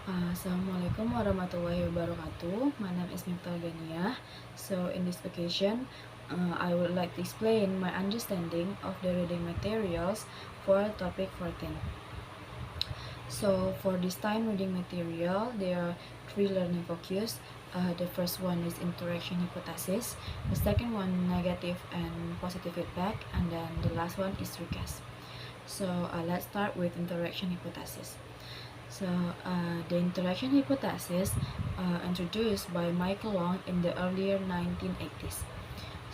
Assalamualaikum warahmatullahi wabarakatuh. My name is Miftahul Ghanniyah. So in this occasion, I would like to explain my understanding of the reading materials for topic 14. So for this time reading material, there are three learning focus. The first one is interaction hypothesis, the second one negative and positive feedback, and then the last one is recast. So let's start with interaction hypothesis. So, the interaction hypothesis introduced by Michael Long in the earlier 1980s.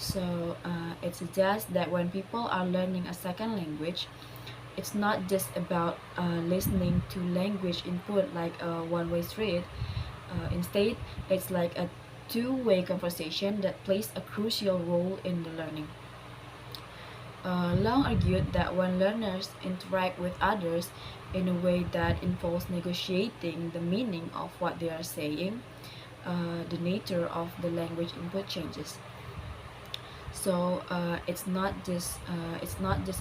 So, it suggests that when people are learning a second language, it's not just about listening to language input like a one-way street. Instead, it's like a two-way conversation that plays a crucial role in the learning. Long argued that when learners interact with others in a way that involves negotiating the meaning of what they are saying, the nature of the language input changes. So it's not just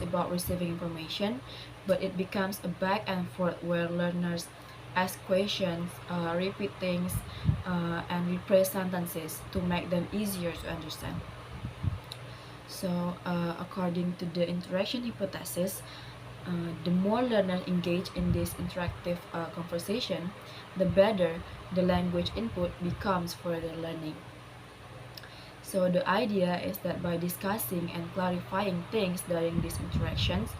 about receiving information, but it becomes a back and forth where learners ask questions, repeat things, and rephrase sentences to make them easier to understand. So, according to the interaction hypothesis, the more learners engage in this interactive conversation, the better the language input becomes for their learning. So, the idea is that by discussing and clarifying things during these interactions,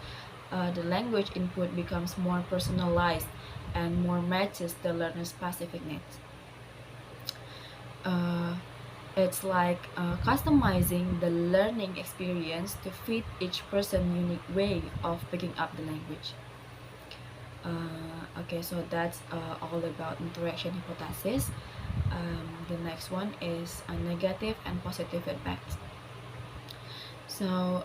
the language input becomes more personalized and more matches the learner's specific needs. It's like customizing the learning experience to fit each person's unique way of picking up the language. Okay, so that's all about interaction hypothesis. The next one is negative and positive feedback. So,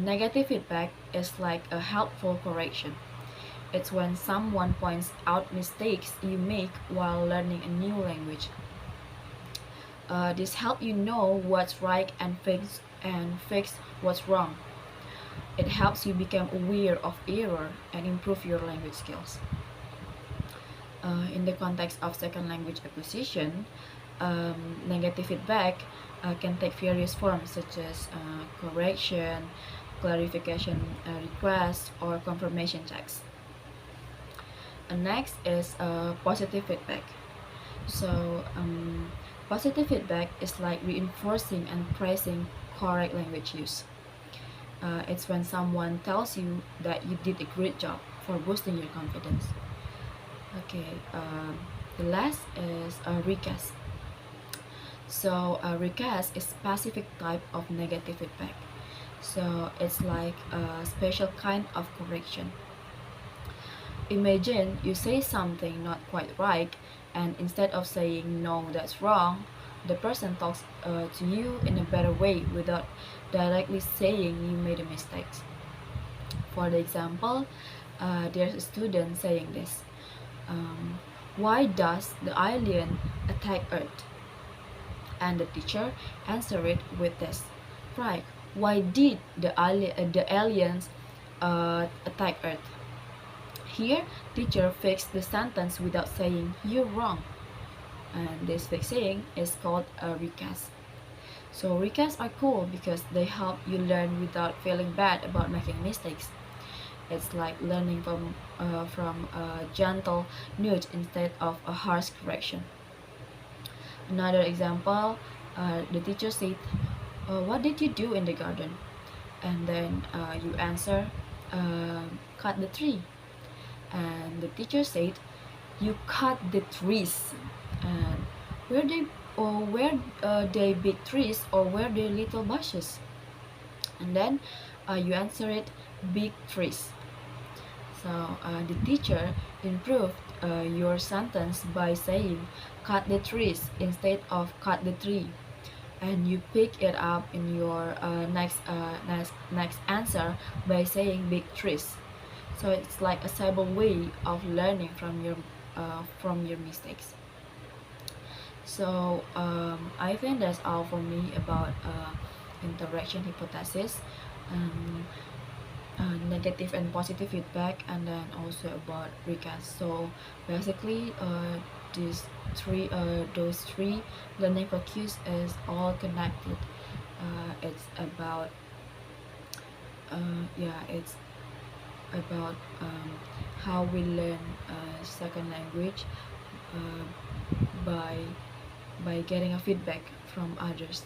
negative feedback is like a helpful correction. It's when someone points out mistakes you make while learning a new language. This helps you know what's right and fix what's wrong. It helps you become aware of error and improve your language skills. In the context of second language acquisition, negative feedback can take various forms such as correction, clarification requests, or confirmation checks. Next is positive feedback. So, positive feedback is like reinforcing and praising correct language use. It's when someone tells you that you did a great job for boosting your confidence. Okay, the last is a recast. So, a recast is specific type of negative feedback. So, it's like a special kind of correction. Imagine you say something not quite right, and instead of saying no, that's wrong, the person talks to you in a better way without directly saying you made a mistake. For the example, there's a student saying this: why does the alien attack Earth? And the teacher answered it with this: right, why did the aliens attack Earth? Here, teacher fixed the sentence without saying you're wrong. And this fixing is called a recast. So recasts are cool because they help you learn without feeling bad about making mistakes. It's like learning from a gentle nudge instead of a harsh correction. Another example, the teacher said, what did you do in the garden? And then you answer, cut the tree. And the teacher said, you cut the trees. And were they big trees or were they little bushes? And then you answer it, big trees. So the teacher improved your sentence by saying cut the trees instead of cut the tree, and you pick it up in your next answer by saying big trees. So it's like a cyber way of learning from your mistakes. So I think that's all for me about interaction hypothesis. Um, negative and positive feedback, and then also about recast. So basically, those three learning focus is all connected. It's about yeah, it's about how we learn a second language uh, by getting a feedback from others.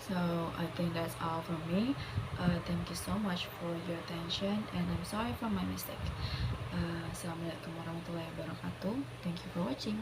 So I think that's all from me. Thank you so much for your attention, and I'm sorry for my mistake. Assalamualaikum warahmatullahi wabarakatuh. Thank you for watching.